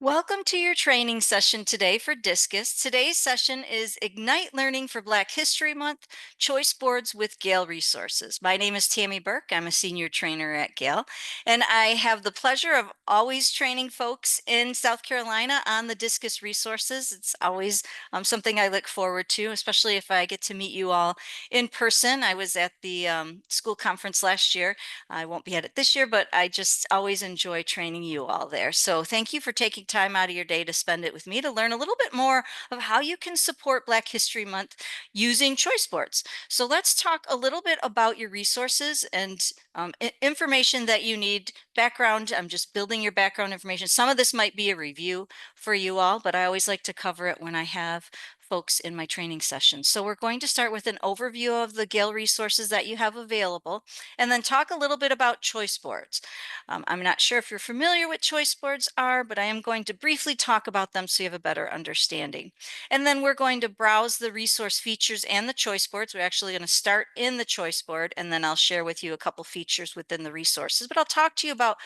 Welcome to your training session today for Discus. Today's session is Ignite Learning for Black History Month, Choice Boards with Gale Resources. My name is Tammy Burke. I'm a senior trainer at Gale, and I have the pleasure of always training folks in South Carolina on the Discus resources. It's always something I look forward to, especially if I get to meet you all in person. I was at the school conference last year. I won't be at it this year, but I just always enjoy training you all there. So thank you for taking time out of your day to spend it with me to learn a little bit more of how you can support Black History Month using choice boards. So let's talk a little bit about your resources and information that you need. Background, I'm just building your background information. Some of this might be a review for you all, but I always like to cover it when I have folks in my training sessions. So we're going to start with an overview of the Gale resources that you have available, and then talk a little bit about choice boards. I'm not sure if you're familiar with choice boards are, but I am going to briefly talk about them so you have a better understanding. And then we're going to browse the resource features and the choice boards. We're actually going to start in the choice board, and then I'll share with you a couple features within the resources. But I'll talk to you about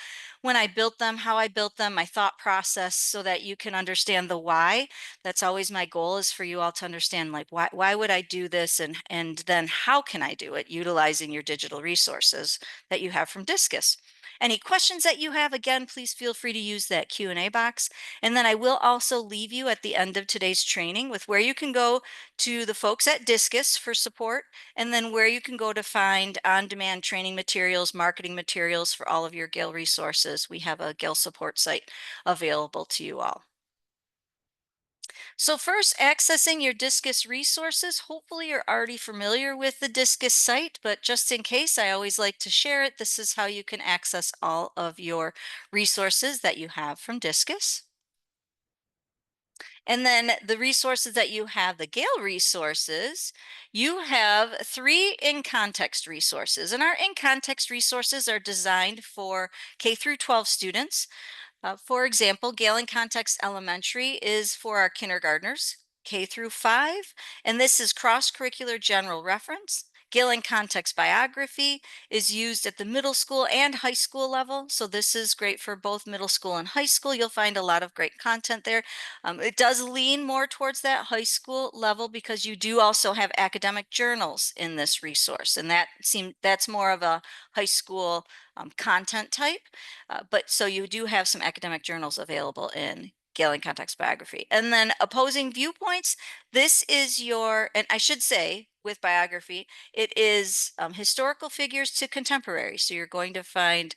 when I built them, how I built them, my thought process, so that you can understand the why. That's always my goal, is for you all to understand, like, why would I do this, and then how can I do it utilizing your digital resources that you have from Discus. Any questions that you have, again, please feel free to use that Q&A box. And then I will also leave you at the end of today's training with where you can go to the folks at Discus for support, and then where you can go to find on-demand training materials, marketing materials for all of your Gale resources. We have a Gale support site available to you all. So first, accessing your Discus resources. Hopefully you're already familiar with the Discus site, but just in case, I always like to share it. This is how you can access all of your resources that you have from Discus. And then the resources that you have, the Gale resources, you have 3 in context resources. And our in context resources are designed for K through 12 students. For example, Gale In Context Elementary is for our kindergartners, K through 5, and this is cross-curricular general reference. Gale In Context Biography is used at the middle school and high school level, so this is great for both middle school and high school. You'll find a lot of great content there. It does lean more towards that high school level because you do also have academic journals in this resource, and that's more of a high school content type. But so you do have some academic journals available in Gale In Context Biography. And then opposing viewpoints, this is your, and I should say with biography, it is historical figures to contemporary. So you're going to find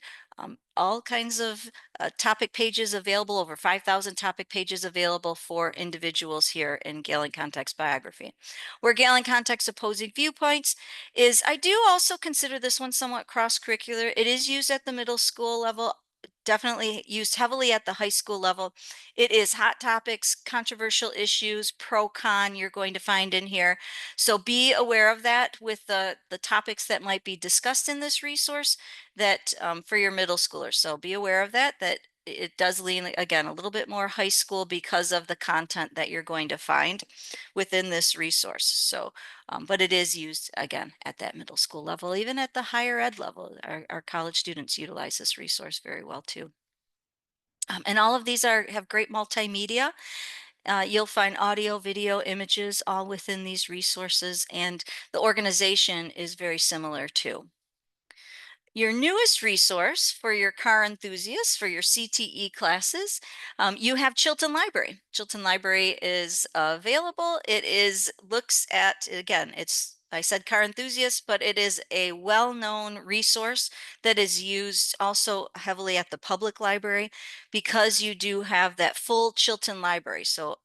all kinds of topic pages available, over 5,000 topic pages available for individuals here in Gale In Context Biography. Where Gale In Context Opposing Viewpoints is, I do also consider this one somewhat cross-curricular. It is used at the middle school level, definitely used heavily at the high school level. It is hot topics, controversial issues, pro con you're going to find in here. So be aware of that with the topics that might be discussed in this resource, that for your middle schoolers. So be aware of that, that it does lean, again, a little bit more high school because of the content that you're going to find within this resource. So but it is used, again, at that middle school level, even at the higher ed level. Our college students utilize this resource very well too. And all of these have great multimedia. You'll find audio, video, images, all within these resources, and the organization is very similar too. Your newest resource for your car enthusiasts, for your CTE classes, you have Chilton Library. Chilton Library is available. Looks at, again, I said car enthusiasts, but it is a well-known resource that is used also heavily at the public library, because you do have that full Chilton Library. So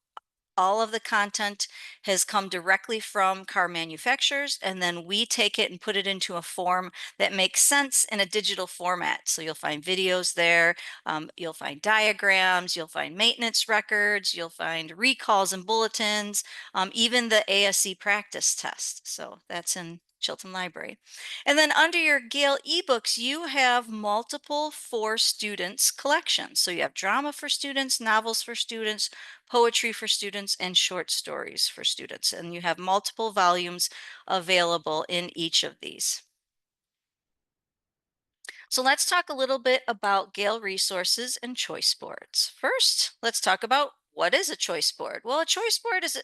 all of the content has come directly from car manufacturers, and then we take it and put it into a form that makes sense in a digital format. So you'll find videos there, you'll find diagrams, you'll find maintenance records, you'll find recalls and bulletins, even the ASE practice test. So that's in Chilton Library. And then under your Gale eBooks, you have multiple For Students collections. So you have drama for students, novels for students, poetry for students, and short stories for students. And you have multiple volumes available in each of these. So let's talk a little bit about Gale Resources and choice boards. First, let's talk about what is a choice board? Well, a choice board is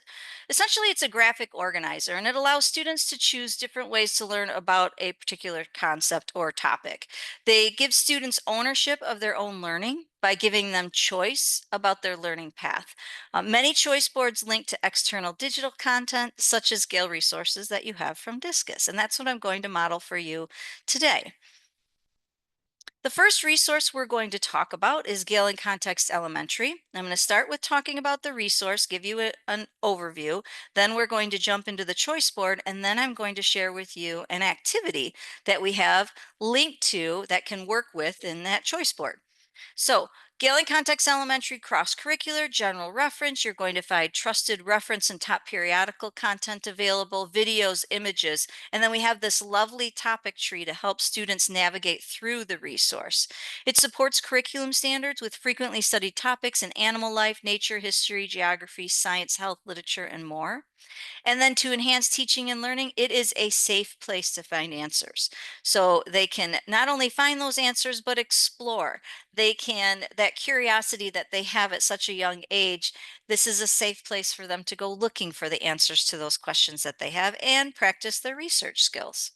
essentially it's a graphic organizer and it allows students to choose different ways to learn about a particular concept or topic. They give students ownership of their own learning by giving them choice about their learning path. Many choice boards link to external digital content such as Gale Resources that you have from Discus, and that's what I'm going to model for you today. The first resource we're going to talk about is Gale In Context Elementary. I'm going to start with talking about the resource, give you an overview. Then we're going to jump into the choice board, and then I'm going to share with you an activity that we have linked to that can work with in that choice board. So, Gale In Context Elementary cross-curricular, general reference. You're going to find trusted reference and top periodical content available, videos, images, and then we have this lovely topic tree to help students navigate through the resource. It supports curriculum standards with frequently studied topics in animal life, nature, history, geography, science, health, literature, and more. And then to enhance teaching and learning, it is a safe place to find answers. So they can not only find those answers, but explore. They can, that curiosity that they have at such a young age, this is a safe place for them to go looking for the answers to those questions that they have and practice their research skills.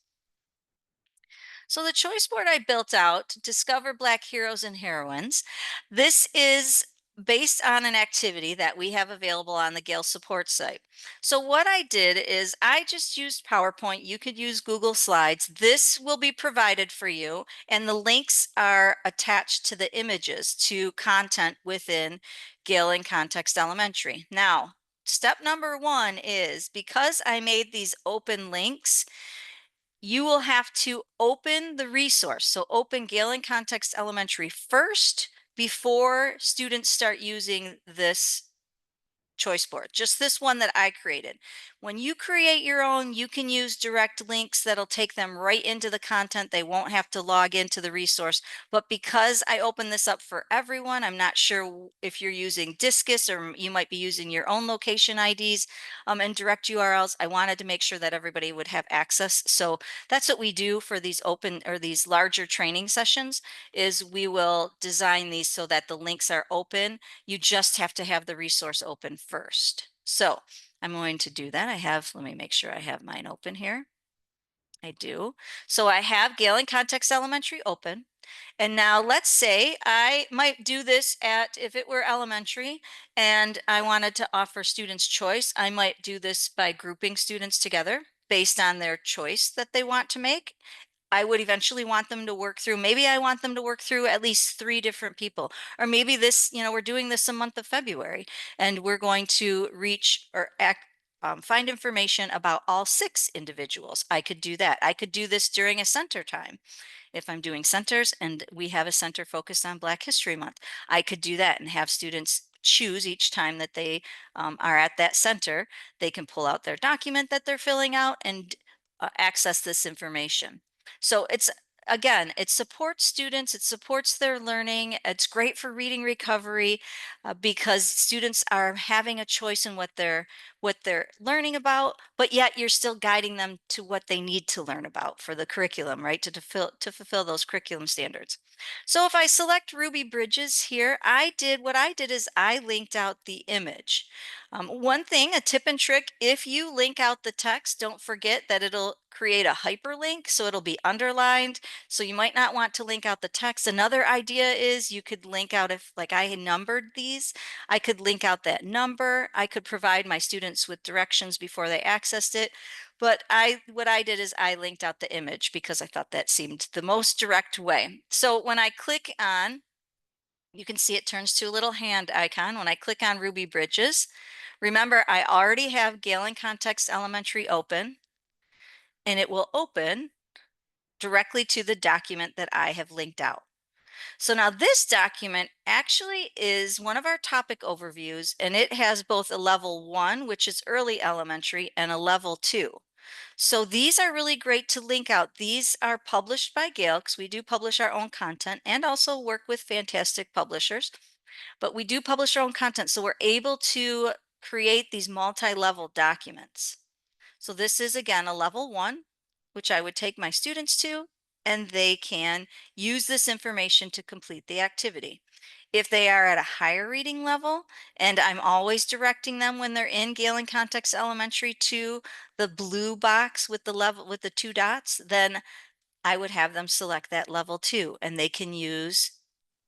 So the choice board I built out to discover Black heroes and heroines. This is based on an activity that we have available on the Gale support site. So what I did is I just used PowerPoint. You could use Google Slides. This will be provided for you, and the links are attached to the images to content within Gale In Context Elementary. Now, step number one is because I made these open links, you will have to open the resource. So open Gale In Context Elementary first before students start using this choice board, just this one that I created. When you create your own, you can use direct links that'll take them right into the content. They won't have to log into the resource. But because I open this up for everyone, I'm not sure if you're using Discus or you might be using your own location IDs and direct URLs. I wanted to make sure that everybody would have access. So that's what we do for these open or these larger training sessions is we will design these so that the links are open. You just have to have the resource open first. So I'm going to do that. Let me make sure I have mine open here. I do. So I have Gale In Context Elementary open. And now let's say I might do this if it were elementary and I wanted to offer students choice, I might do this by grouping students together based on their choice that they want to make. I would eventually want them to work through, maybe I want them to work through at least 3 different people. Or maybe this, we're doing this a month of February and we're going to reach or find information about all 6 individuals. I could do that. I could do this during a center time. If I'm doing centers and we have a center focused on Black History Month, I could do that and have students choose each time that they are at that center. They can pull out their document that they're filling out and access this information. So again, it supports students, it supports their learning. It's great for reading recovery because students are having a choice in what they're learning about, but yet you're still guiding them to what they need to learn about for the curriculum, right? To fulfill those curriculum standards. So if I select Ruby Bridges here, what I did is I linked out the image. One thing, a tip and trick, if you link out the text, don't forget that it'll create a hyperlink, so it'll be underlined. So you might not want to link out the text. Another idea is you could link out, if like I had numbered these, I could link out that number. I could provide my students with directions before they accessed it. But what I did is I linked out the image because I thought that seemed the most direct way. So when I click on, you can see it turns to a little hand icon. When I click on Ruby Bridges, remember I already have Gale In Context Elementary open, and it will open directly to the document that I have linked out. So now this document actually is one of our topic overviews, and it has both a level 1, which is early elementary, and a level 2. So these are really great to link out. These are published by Gale because we do publish our own content and also work with fantastic publishers, but we do publish our own content. So we're able to create these multi-level documents. So this is again a level 1, which I would take my students to, and they can use this information to complete the activity. If they are at a higher reading level, and I'm always directing them when they're in Gale in Context Elementary to the blue box with the level with the two dots, then I would have them select that level 2 and they can use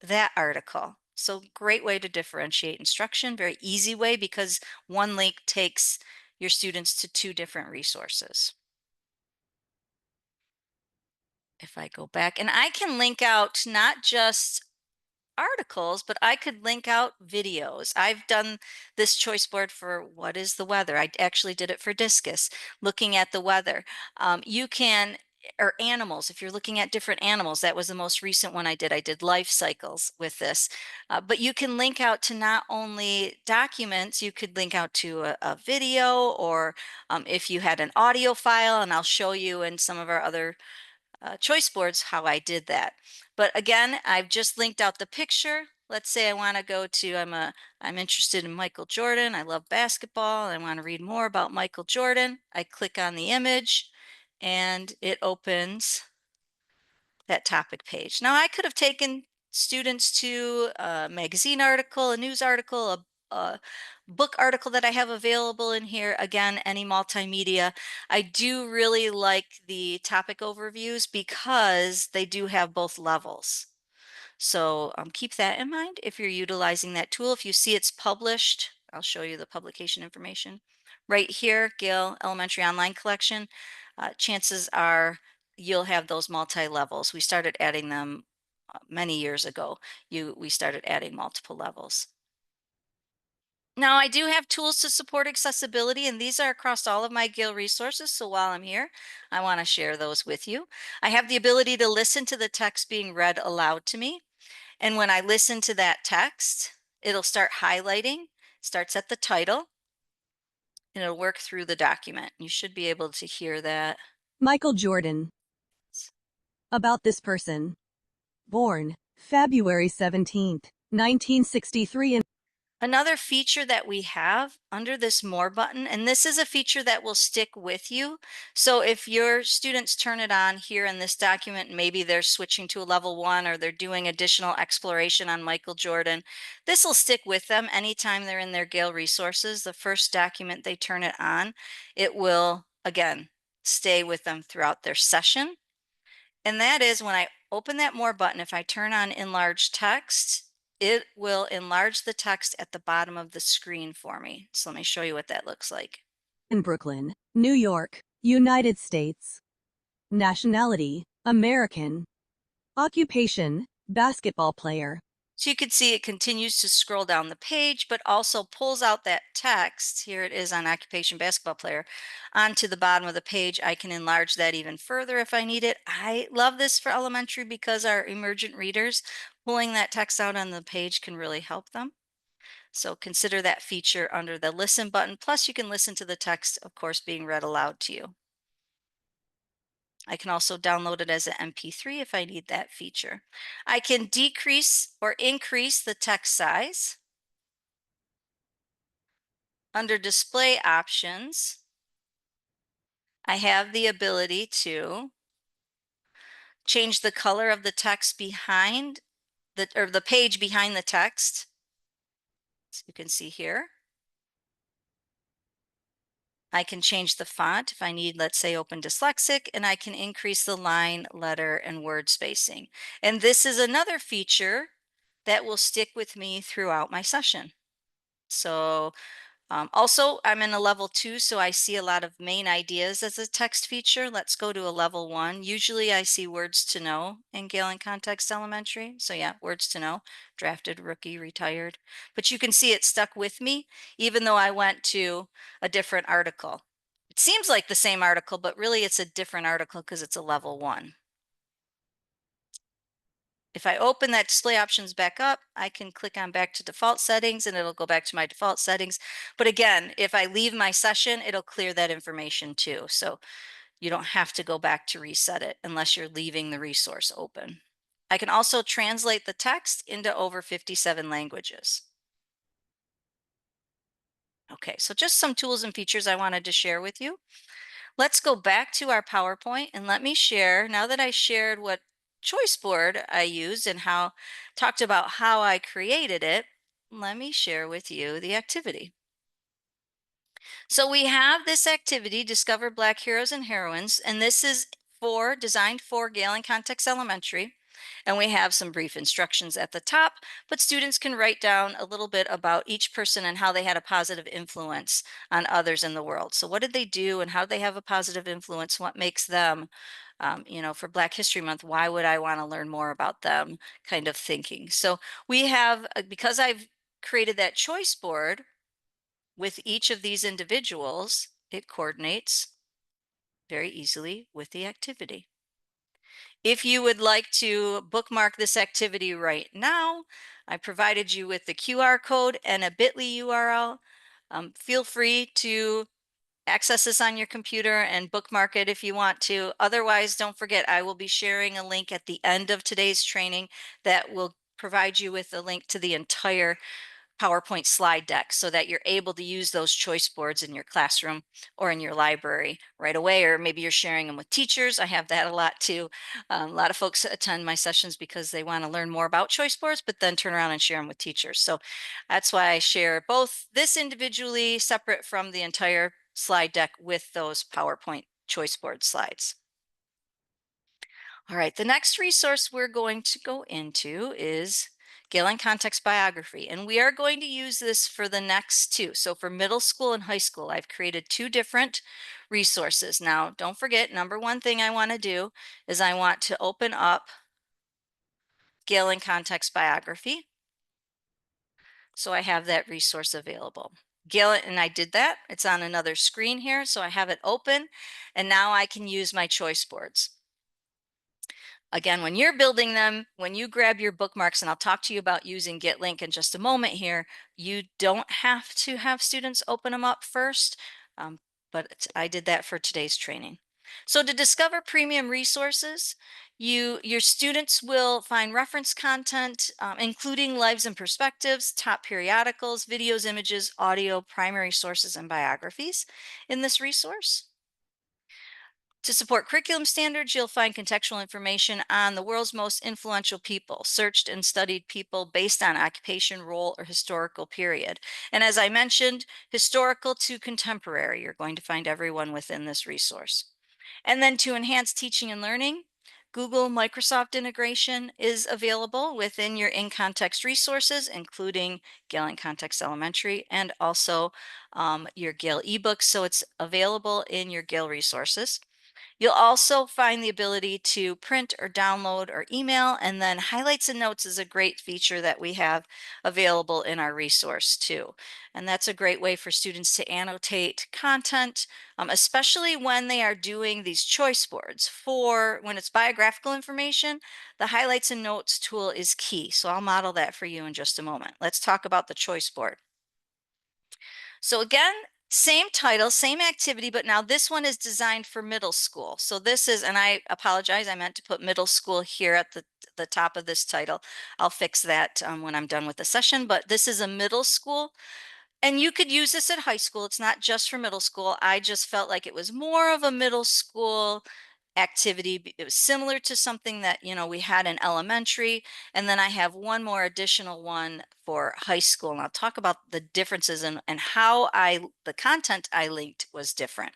that article. So great way to differentiate instruction, very easy way because one link takes your students to two different resources. If I go back, and I can link out not just articles, but I could link out videos. I've done this choice board for what is the weather. I actually did it for Discus, looking at the weather. You can, or animals, if you're looking at different animals, that was the most recent one I did. I did life cycles with this. But you can link out to not only documents, you could link out to a video, or if you had an audio file, and I'll show you in some of our other choice boards how I did that. But again, I've just linked out the picture. Let's say I want to go to, I'm interested in Michael Jordan. I love basketball. I want to read more about Michael Jordan. I click on the image and it opens that topic page. Now I could have taken students to a magazine article, a news article, a book article that I have available in here. Again, any multimedia. I do really like the topic overviews because they do have both levels. So keep that in mind if you're utilizing that tool. If you see it's published, I'll show you the publication information. Right here, Gale Elementary Online Collection, chances are you'll have those multi-levels. We started adding them many years ago. We started adding multiple levels. Now, I do have tools to support accessibility, and these are across all of my Gale resources. So while I'm here, I want to share those with you. I have the ability to listen to the text being read aloud to me. And when I listen to that text, it'll start highlighting, starts at the title, and it'll work through the document. You should be able to hear that. Michael Jordan. About this person. Born February 17th, 1963 in Another feature that we have under this More button, and this is a feature that will stick with you. So if your students turn it on here in this document, maybe they're switching to a level 1 or they're doing additional exploration on Michael Jordan, this will stick with them anytime they're in their Gale resources. The first document they turn it on, it will, again, stay with them throughout their session. And that is when I open that More button, if I turn on Enlarge Text, it will enlarge the text at the bottom of the screen for me. So let me show you what that looks like. Brooklyn, New York, United States. Nationality, American. Occupation, basketball player. So you can see it continues to scroll down the page, but also pulls out that text. Here it is on occupation basketball player onto the bottom of the page. I can enlarge that even further if I need it. I love this for elementary because our emergent readers, pulling that text out on the page can really help them. So consider that feature under the listen button. Plus you can listen to the text, of course, being read aloud to you. I can also download it as an MP3 if I need that feature. I can decrease or increase the text size. Under display options, I have the ability to change the color of the text behind the page behind the text. So you can see here. I can change the font if I need, let's say, Open Dyslexic, and I can increase the line, letter, and word spacing. And this is another feature that will stick with me throughout my session. So also, I'm in a level 2, so I see a lot of main ideas as a text feature. Let's go to a level 1. Usually I see words to know in Gale in Context Elementary. So yeah, words to know, drafted, rookie, retired. But you can see it stuck with me, even though I went to a different article. It seems like the same article, but really it's a different article because it's a level 1. If I open that display options back up, I can click on back to default settings and it'll go back to my default settings. But again, if I leave my session, it'll clear that information too. So you don't have to go back to reset it unless you're leaving the resource open. I can also translate the text into over 57 languages. Okay, so just some tools and features I wanted to share with you. Let's go back to our PowerPoint and let me share, now that I shared what choice board I used and how talked about how I created it, let me share with you the activity. So we have this activity, Discover Black Heroes and Heroines, and this is designed for Gale In Context Elementary. And we have some brief instructions at the top, but students can write down a little bit about each person and how they had a positive influence on others in the world. So what did they do and how did they have a positive influence? What makes them, for Black History Month, why would I want to learn more about them kind of thinking. So we have, because I've created that choice board, with each of these individuals, it coordinates very easily with the activity. If you would like to bookmark this activity right now, I provided you with the QR code and a bit.ly URL. Feel free to access this on your computer and bookmark it if you want to. Otherwise, don't forget, I will be sharing a link at the end of today's training that will provide you with a link to the entire PowerPoint slide deck so that you're able to use those choice boards in your classroom or in your library right away, or maybe you're sharing them with teachers. I have that a lot too. A lot of folks attend my sessions because they want to learn more about choice boards, but then turn around and share them with teachers. So that's why I share both this individually separate from the entire slide deck with those PowerPoint choice board slides. All right, the next resource we're going to go into is Gale In Context Biography, and we are going to use this for the next two. So for middle school and high school, I've created two different resources. Now, don't forget, number one thing I want to do is I want to open up Gale In Context Biography. So I have that resource available. Gale, and I did that. It's on another screen here, so I have it open, and now I can use my choice boards. Again, when you're building them, when you grab your bookmarks, and I'll talk to you about using GetLink in just a moment here, you don't have to have students open them up first, but I did that for today's training. So to discover premium resources, your students will find reference content, including lives and perspectives, top periodicals, videos, images, audio, primary sources, and biographies in this resource. To support curriculum standards, you'll find contextual information on the world's most influential people, searched and studied people based on occupation, role, or historical period. And as I mentioned, historical to contemporary, you're going to find everyone within this resource. And then to enhance teaching and learning, Google Microsoft integration is available within your In Context resources, including Gale In Context Elementary and also your Gale eBooks. So it's available in your Gale resources. You'll also find the ability to print or download or email, and then highlights and notes is a great feature that we have available in our resource too. And that's a great way for students to annotate content, especially when they are doing these choice boards. For when it's biographical information, the highlights and notes tool is key. So I'll model that for you in just a moment. Let's talk about the choice board. So again, same title, same activity, but now this one is designed for middle school. So this is, and I apologize, I meant to put middle school here at the top of this title. I'll fix that when I'm done with the session, but this is a middle school. And you could use this at high school. It's not just for middle school. I just felt like it was more of a middle school activity. It was similar to something that, we had in elementary. And then I have one more additional one for high school. And I'll talk about the differences and how the content I linked was different.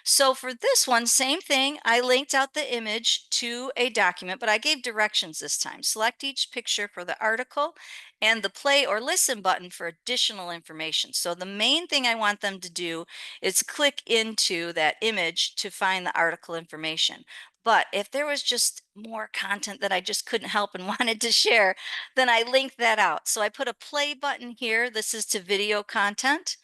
So for this one, same thing. I linked out the image to a document, but I gave directions this time. Select each picture for the article and the play or listen button for additional information. So the main thing I want them to do is click into that image to find the article information. But if there was just more content that I just couldn't help and wanted to share, then I linked that out. So I put a play button here. This is to video content.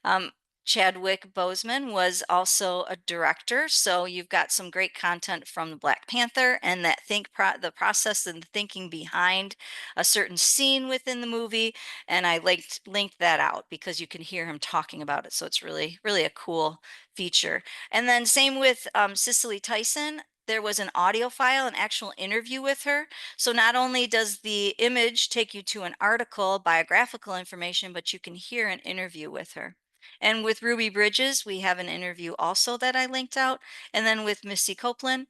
Um, Chadwick Boseman was also a director, so you've got some great content from the Black Panther and that the process and the thinking behind a certain scene within the movie. And I linked that out because you can hear him talking about it. So it's really, really a cool feature. And then same with Cicely Tyson. There was an audio file, an actual interview with her. So not only does the image take you to an article, biographical information, but you can hear an interview with her. And with Ruby Bridges, we have an interview also that I linked out. And then with Missy Copeland,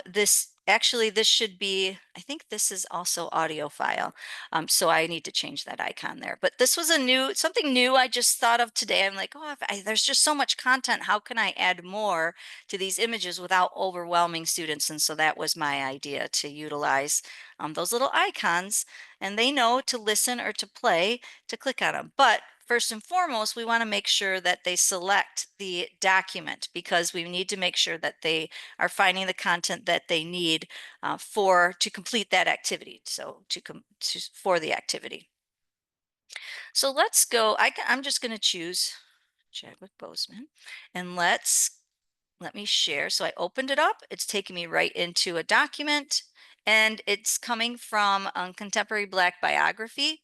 this should be, I think this is also audio file. So I need to change that icon there. But this was something new I just thought of today. I'm like, oh, there's just so much content. How can I add more to these images without overwhelming students? And so that was my idea, to utilize those little icons, and they know to listen or to play, to click on them. But first and foremost, we want to make sure that they select the document, because we need to make sure that they are finding the content that they need to complete that activity. So for the activity. So let's go. I'm just going to choose Chadwick Boseman, and let me share. So I opened it up. It's taking me right into a document, and it's coming from Contemporary Black Biography,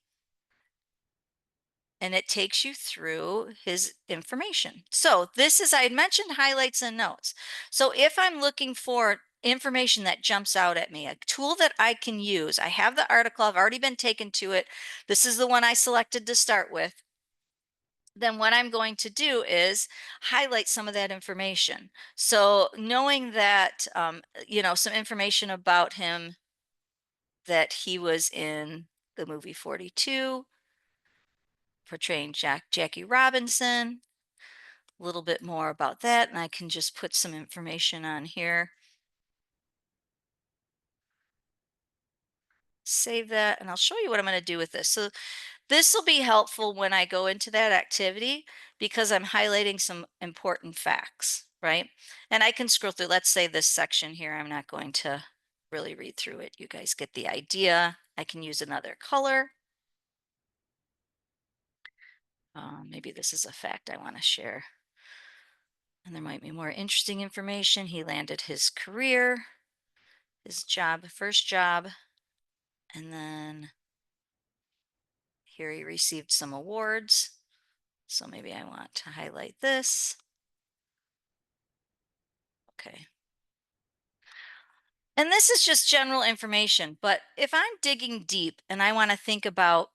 and it takes you through his information. So this is, I had mentioned highlights and notes. So if I'm looking for information that jumps out at me, a tool that I can use, I have the article, I've already been taken to it. This is the one I selected to start with. Then what I'm going to do is highlight some of that information. So knowing that, some information about him, that he was in the movie 42, portraying Jackie Robinson, a little bit more about that, and I can just put some information on here. Save that, and I'll show you what I'm going to do with this. So this will be helpful when I go into that activity, because I'm highlighting some important facts, right? And I can scroll through, let's say this section here, I'm not going to really read through it. You guys get the idea. I can use another color. Maybe this is a fact I want to share. And there might be more interesting information. He landed his career, his job, first job, and then here he received some awards. So maybe I want to highlight this. Okay. And this is just general information, but if I'm digging deep and I want to think about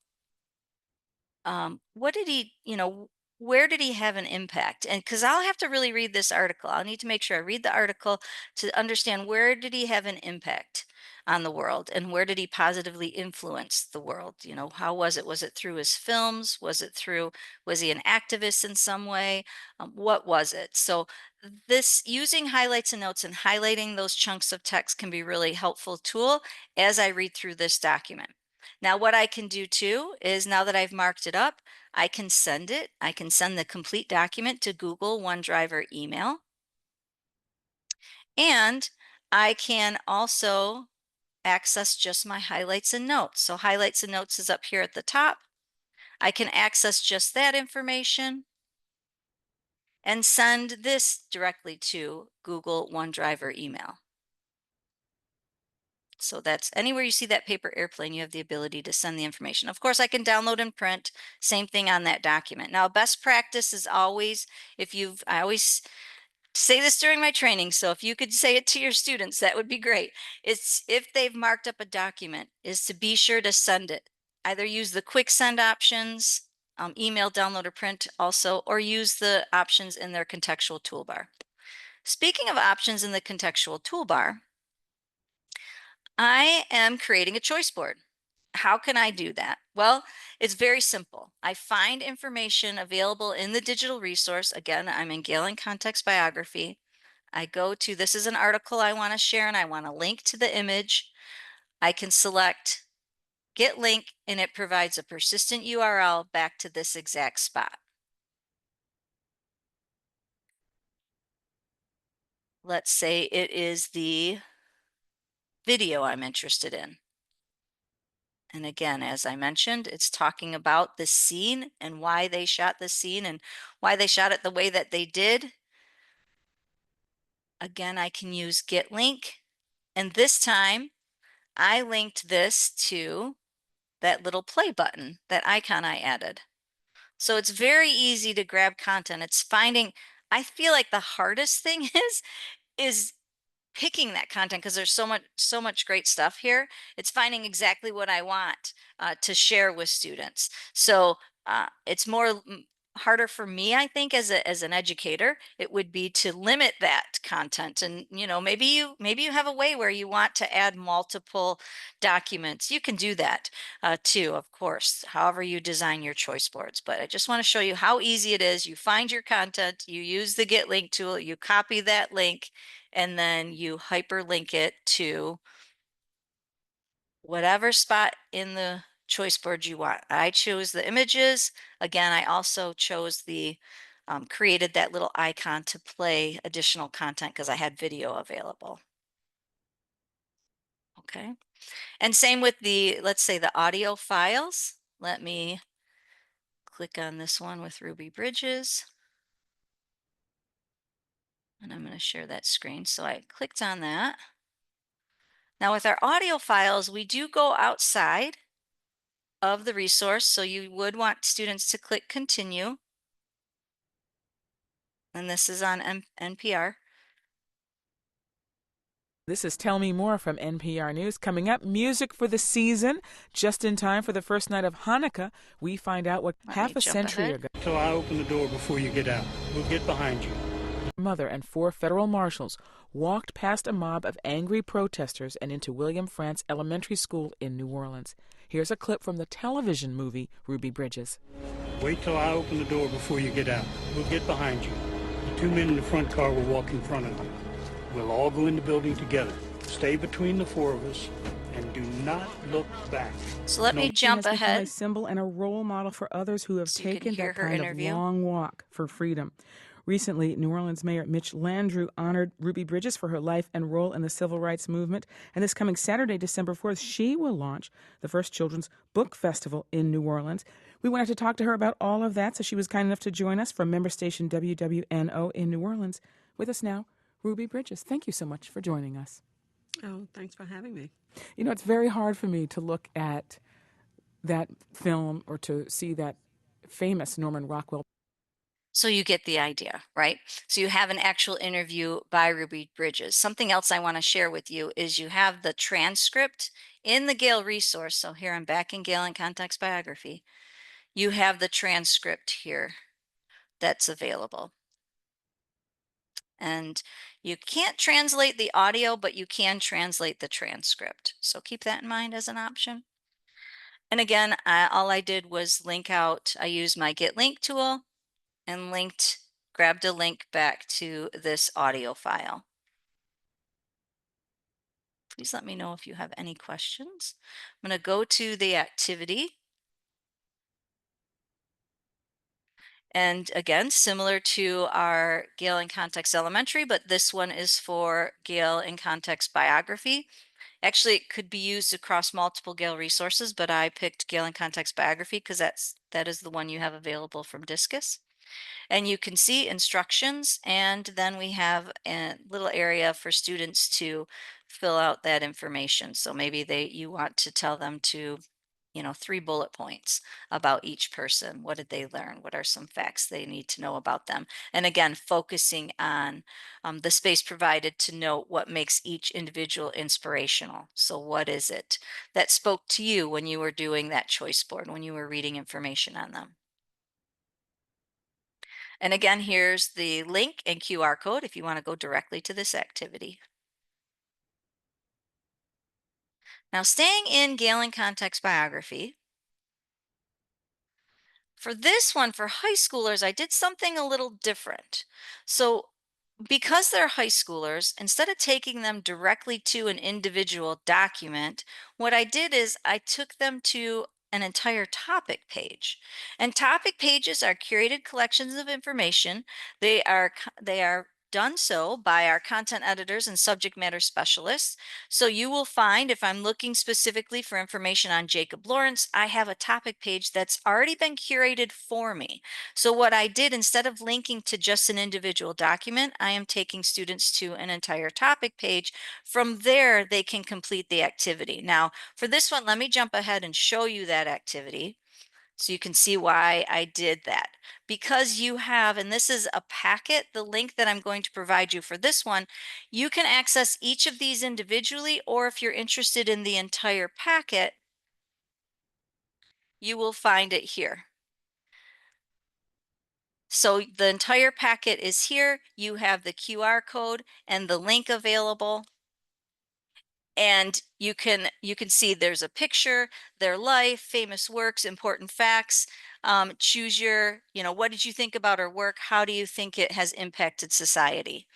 what did he, where did he have an impact? And because I'll have to really read this article, I'll need to make sure I read the article to understand, where did he have an impact on the world, and where did he positively influence the world? How was it? Was it through his films? Was he an activist in some way? What was it? So this, using highlights and notes and highlighting those chunks of text, can be really helpful tool as I read through this document. Now, what I can do too is, now that I've marked it up, I can send it. I can send the complete document to Google, OneDrive, or email. And I can also access just my highlights and notes. So highlights and notes is up here at the top. I can access just that information and send this directly to Google, OneDrive, or email. So that's anywhere you see that paper airplane, you have the ability to send the information. Of course, I can download and print, same thing on that document. Now, best practice is always, I always say this during my training, so if you could say it to your students, that would be great. It's, if they've marked up a document, is to be sure to send it. Either use the quick send options, email, download, or print also, or use the options in their contextual toolbar. Speaking of options in the contextual toolbar, I am creating a choice board. How can I do that? Well, it's very simple. I find information available in the digital resource. Again, I'm in Gale In Context Biography. I go to, this is an article I want to share, and I want to link to the image. I can select Get Link, and it provides a persistent URL back to this exact spot. Let's say it is the video I'm interested in. And again, as I mentioned, it's talking about the scene and why they shot the scene and why they shot it the way that they did. Again, I can use Get Link. And this time I linked this to that little play button, that icon I added. So it's very easy to grab content. It's finding, I feel like the hardest thing is picking that content, because there's so much great stuff here. It's finding exactly what I want to share with students. So it's more harder for me, I think, as an educator, it would be to limit that content. And maybe you have a way where you want to add multiple documents. You can do that too, of course, however you design your choice boards. But I just want to show you how easy it is. You find your content, you use the Get Link tool, you copy that link, and then you hyperlink it to whatever spot in the choice board you want. I chose the images. Again, I also chose created that little icon to play additional content because I had video available. Okay. And same with let's say the audio files. Let me click on this one with Ruby Bridges. And I'm going to share that screen. So I clicked on that. Now with our audio files, we do go outside of the resource. So you would want students to click continue. And this is on NPR. This is Tell Me More from NPR News. Coming up, music for the season. Just in time for the first night of Hanukkah, we find out what Let me half a jump century ahead. ago, So I open the door before you get out. We'll get behind you. mother and 4 federal marshals walked past a mob of angry protesters and into William Frantz Elementary School in New Orleans. Here's a clip from the television movie Ruby Bridges. Wait till I open the door before you get out. We'll get behind you. The 2 men in the front car will walk in front of you. We'll all go in the building together. Stay between the 4 of us and do not look back. So let me She jump has become a ahead symbol and a role model for others who have so you can taken hear that her kind interview. of long walk for freedom. Recently, New Orleans Mayor Mitch Landrieu honored Ruby Bridges for her life and role in the civil rights movement. And this coming Saturday, December 4th, she will launch the first children's book festival in New Orleans. We wanted to talk to her about all of that, so she was kind enough to join us from member station WWNO in New Orleans. With us now, Ruby Bridges. Thank you so much for joining us. Oh, thanks for having me. You know, it's very hard for me to look at that film or to see that famous Norman Rockwell. So you get the idea, right? So you have an actual interview by Ruby Bridges. Something else I want to share with you is you have the transcript in the Gale resource. So here I'm back in Gale In Context Biography. You have the transcript here that's available. And you can't translate the audio, but you can translate the transcript. So keep that in mind as an option. And again, all I did was link out, I used my Get Link tool and grabbed a link back to this audio file. Please let me know if you have any questions. I'm going to go to the activity. And again, similar to our Gale in Context Elementary, but this one is for Gale in Context Biography. Actually, it could be used across multiple Gale resources, but I picked Gale in Context Biography because that is the one you have available from Discus. And you can see instructions, and then we have a little area for students to fill out that information. So maybe you want to tell them to, 3 bullet points about each person. What did they learn? What are some facts they need to know about them? And again, focusing on the space provided to note what makes each individual inspirational. So what is it that spoke to you when you were doing that choice board, when you were reading information on them? And again, here's the link and QR code if you want to go directly to this activity. Now, staying in Gale in Context Biography, for this one, for high schoolers, I did something a little different. So because they're high schoolers, instead of taking them directly to an individual document, what I did is I took them to an entire topic page. And topic pages are curated collections of information. They are done so by our content editors and subject matter specialists. So you will find if I'm looking specifically for information on Jacob Lawrence, I have a topic page that's already been curated for me. So what I did, instead of linking to just an individual document, I am taking students to an entire topic page. From there, they can complete the activity. Now, for this one, let me jump ahead and show you that activity so you can see why I did that. Because you have, and this is a packet, the link that I'm going to provide you for this one, you can access each of these individually, or if you're interested in the entire packet, you will find it here. So the entire packet is here. You have the QR code and the link available. And you can see there's a picture, their life, famous works, important facts. Choose your, what did you think about our work? How do you think it has impacted society?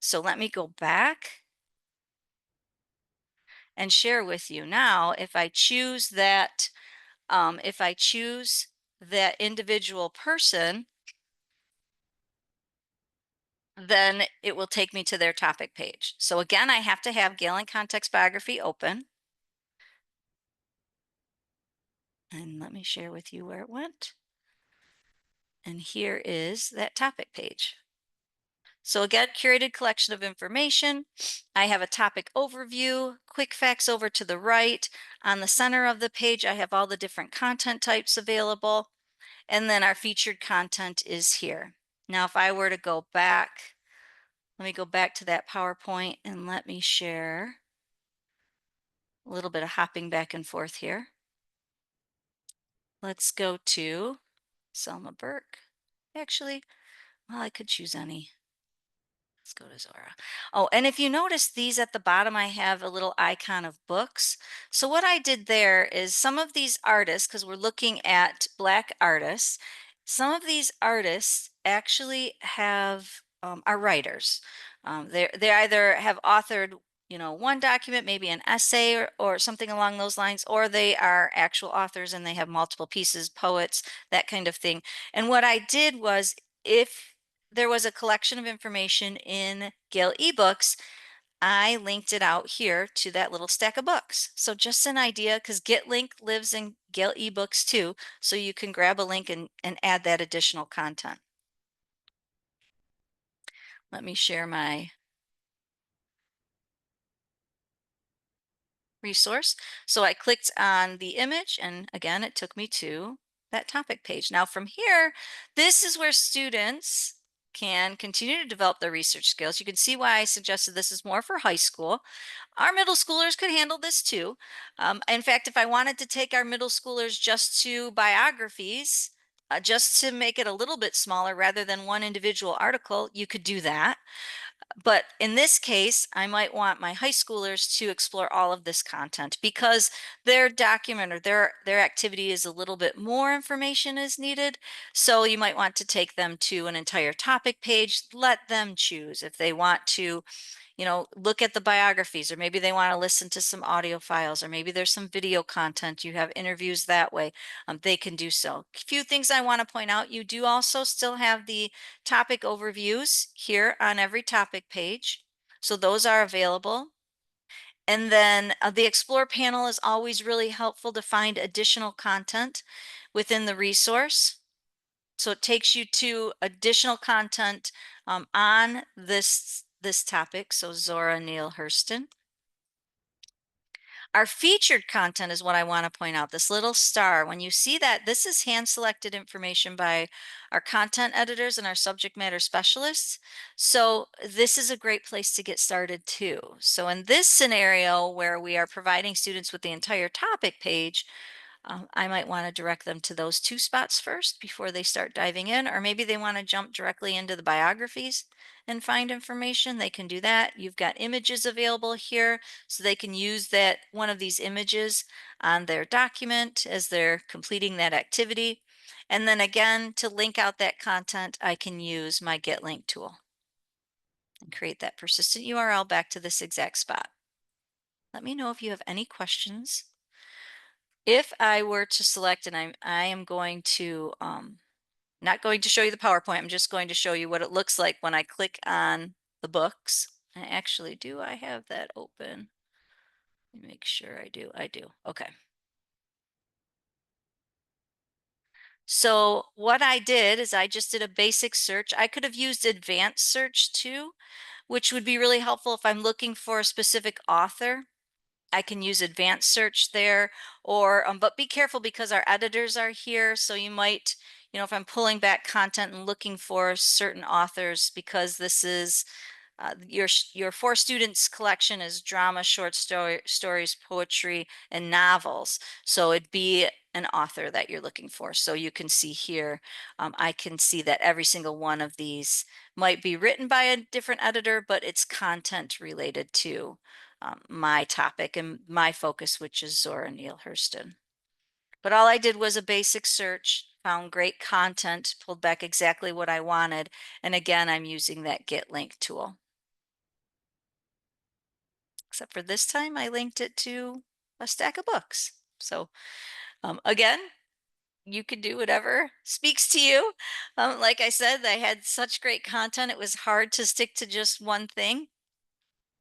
So let me go back and share with you now. If I choose that individual person, then it will take me to their topic page. So again, I have to have Gale In Context Biography open. And let me share with you where it went. And here is that topic page. So again, curated collection of information. I have a topic overview, quick facts over to the right. On the center of the page, I have all the different content types available. And then our featured content is here. Now, if I were to go back, let me go back to that PowerPoint and let me share a little bit of hopping back and forth here. Let's go to Selma Burke. Actually, well, I could choose any. Let's go to Zora. Oh, and if you notice these at the bottom, I have a little icon of books. So what I did there is some of these artists, because we're looking at Black artists, some of these artists actually are writers. They either have authored, one document, maybe an essay or something along those lines, or they are actual authors and they have multiple pieces, poets, that kind of thing. And what I did was, if there was a collection of information in Gale eBooks, I linked it out here to that little stack of books. So just an idea, because GetLink lives in Gale eBooks too, so you can grab a link and add that additional content. Let me share my resource. So I clicked on the image and again, it took me to that topic page. Now from here, this is where students can continue to develop their research skills. You can see why I suggested this is more for high school. Our middle schoolers could handle this too. In fact, if I wanted to take our middle schoolers just to biographies, just to make it a little bit smaller rather than one individual article, you could do that. But in this case, I might want my high schoolers to explore all of this content because their document or their activity is a little bit more information is needed. So you might want to take them to an entire topic page, let them choose if they want to, look at the biographies, or maybe they want to listen to some audio files, or maybe there's some video content. You have interviews that way. They can do so. A few things I want to point out. You do also still have the topic overviews here on every topic page. So those are available. And then the Explore panel is always really helpful to find additional content within the resource. So it takes you to additional content on this topic. So Zora Neale Hurston. Our featured content is what I want to point out. This little star, when you see that, this is hand selected information by our content editors and our subject matter specialists. So this is a great place to get started too. So in this scenario where we are providing students with the entire topic page, I might want to direct them to those two spots first before they start diving in, or maybe they want to jump directly into the biographies and find information. They can do that. You've got images available here, so they can use that one of these images on their document as they're completing that activity. And then again, to link out that content, I can use my Get Link tool and create that persistent URL back to this exact spot. Let me know if you have any questions. If I were to select, and I am going to, not going to show you the PowerPoint, I'm just going to show you what it looks like when I click on the books. And actually, do I have that open? Let me make sure I do. I do. Okay. So what I did is I just did a basic search. I could have used advanced search too, which would be really helpful if I'm looking for a specific author. I can use advanced search there, or but be careful because our editors are here. So you might, if I'm pulling back content and looking for certain authors, because this is Your For Students collection is drama, stories, poetry, and novels. So it'd be an author that you're looking for. So you can see here, I can see that every single one of these might be written by a different editor, but it's content related to my topic and my focus, which is Zora Neale Hurston. But all I did was a basic search, found great content, pulled back exactly what I wanted. And again, I'm using that Get Link tool. Except for this time, I linked it to a stack of books. So again, you could do whatever speaks to you. Like I said, I had such great content. It was hard to stick to just one thing.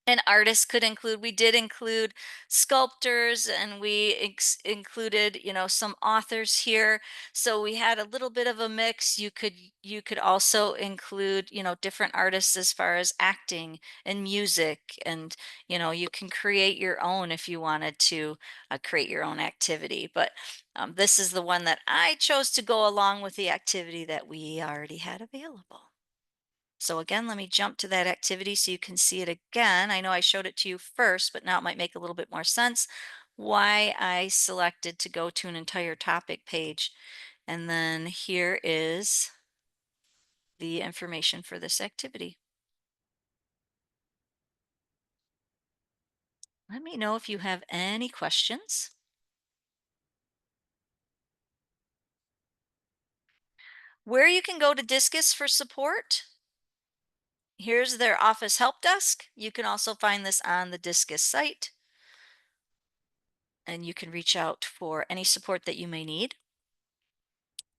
And artists could include, we did include sculptors, and we included, some authors here. So we had a little bit of a mix. You could also include, different artists as far as acting and music, and you can create your own if you wanted to create your own activity. But this is the one that I chose to go along with the activity that we already had available. So again, let me jump to that activity so you can see it again. I know I showed it to you first, but now it might make a little bit more sense why I selected to go to an entire topic page. And then here is the information for this activity. Let me know if you have any questions. Where you can go to Discus for support. Here's their office help desk. You can also find this on the Discus site, and you can reach out for any support that you may need.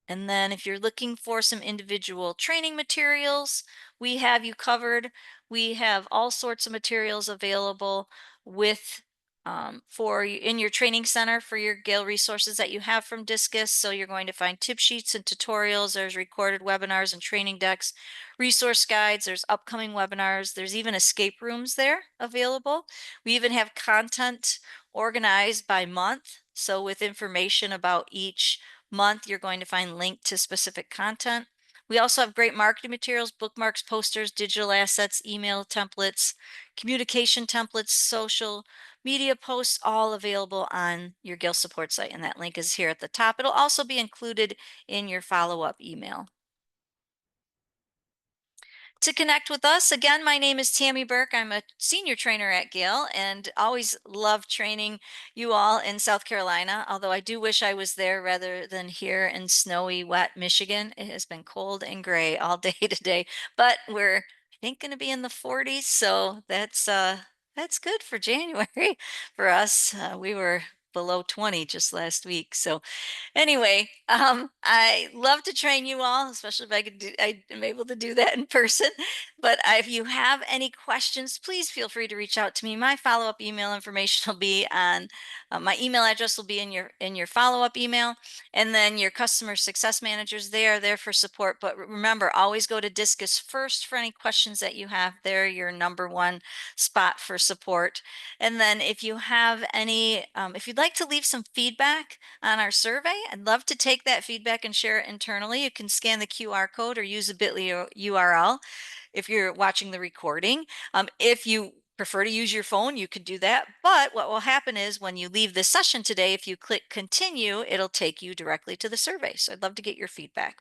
And then if you're looking for some individual training materials, we have you covered. We have all sorts of materials available with in your training center for your Gale resources that you have from Discus. So you're going to find tip sheets and tutorials. There's recorded webinars and training decks, resource guides. There's upcoming webinars. There's even escape rooms there available. We even have content organized by month. So with information about each month, you're going to find linked to specific content. We also have great marketing materials, bookmarks, posters, digital assets, email templates, communication templates, social media posts, all available on your Gale support site. And that link is here at the top. It'll also be included in your follow-up email. To connect with us, again, my name is Tammy Burke. I'm a senior trainer at Gale and always love training you all in South Carolina, although I do wish I was there rather than here in snowy, wet Michigan. It has been cold and gray all day today, but we're, I think, going to be in the 40s, so that's good for January for us. We were below 20 just last week, so anyway, I love to train you all, especially if I am able to do that in person. But if you have any questions, please feel free to reach out to me. My follow-up email information will be on my email address will be in your follow-up email, and then your customer success managers, they are there for support. But remember, always go to Discus first for any questions that you have. They're your number one spot for support. And then if you have any, if you'd like to leave some feedback on our survey, I'd love to take that feedback and share it internally. You can scan the QR code or use a bit.ly URL if you're watching the recording. If you prefer to use your phone, you could do that. But what will happen is when you leave this session today, if you click continue, it'll take you directly to the survey. So I'd love to get your feedback.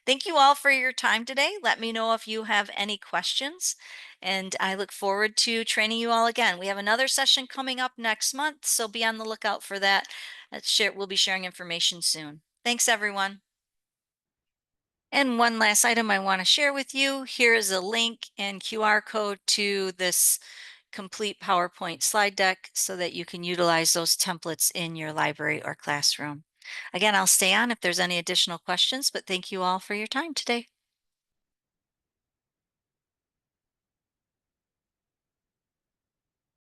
Thank you all for your time today. Let me know if you have any questions, and I look forward to training you all again. We have another session coming up next month, so be on the lookout for that. We'll be sharing information soon. Thanks, everyone. And one last item I want to share with you. Here is a link and QR code to this complete PowerPoint slide deck so that you can utilize those templates in your library or classroom. Again, I'll stay on if there's any additional questions, but thank you all for your time today.